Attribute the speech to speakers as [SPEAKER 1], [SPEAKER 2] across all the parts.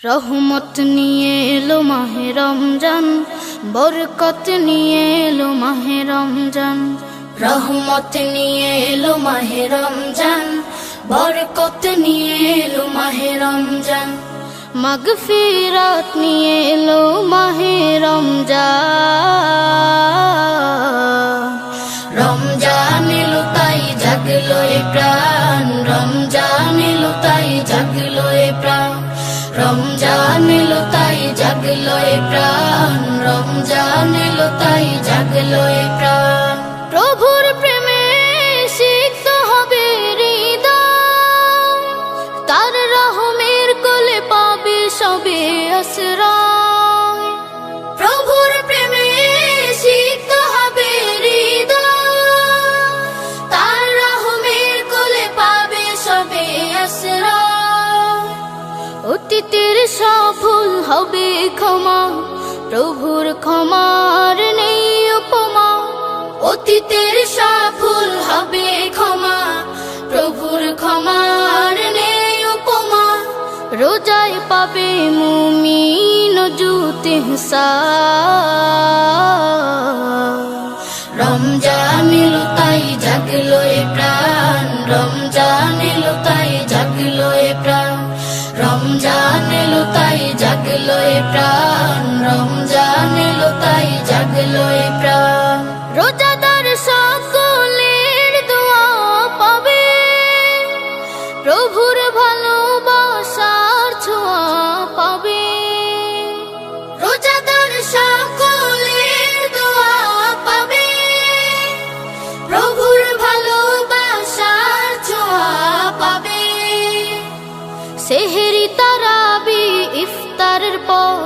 [SPEAKER 1] রহমত নিয়ে এলো মাহে রমজান, বরকত নিয়ে এলো মাহে রমজান। রহমত নিয়ে এলো মাহে রমজান, বরকত নিয়ে এলো মাহে রমজান। মাগফিরাত নিয়ে এলো মাহে রমজান। রমজান এলো তাই জাগলো এ প্রাণ, রমজান এলো তাই জাগলো এ প্রাণ। রমজান এলো তাই জাগলো এ প্রাণ, রমজান এলো তাই জাগলো এ প্রাণ। প্রভুর প্রেমে সিক্ত হবে হৃদয়, তার রহমের কোলে পাবে সবে আশ্রয়। প্রভুর প্রেমে সিক্ত হবে হৃদয়, তার রহমের কোলে পাবে সবে আশ্রয়। অতীতের সব ভুল হবে ক্ষমা, প্রভুর ক্ষমার নেই উপমা। অতীতের সব ভুল হবে ক্ষমা, প্রভুর ক্ষমার নেই উপমা। রোজায় পাবে মুমিন জুত ইহসান। রমজান এলো তাই জাগলো এ প্রাণ, রমজান এলো তাই জাগলো এ প্রাণ। রমজান এলো তাই জাগলো এ প্রাণ, রমজান এলো তাই জাগলো এ প্রাণ। রোজাদার সকলের দোয়া পাবে, প্রভুর ভালোবাসার ছোঁয়া পাবে। রোজাদার সকলের দোয়া পাবে, প্রভুর ভালোবাসার ছোঁয়া পাবে। সেহেরি তারাবি ইফতারের পর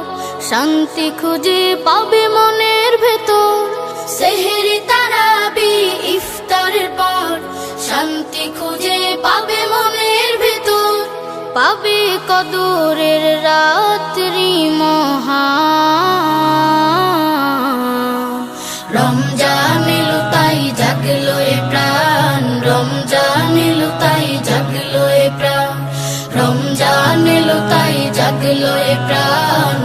[SPEAKER 1] শান্তি খুঁজে পাবে মনের ভেতর। সেহেরি তারাবি ইফতারের পর শান্তি খুঁজে পাবে মনের ভেতর। পাবে কদরের রাত্রি মহান। রমজান এলো তাই জাগলো এ প্রাণ, রমজান এলো তাই জাগলো এ প্রাণ। রমজান এলো তাই জাগলো এ প্রাণ,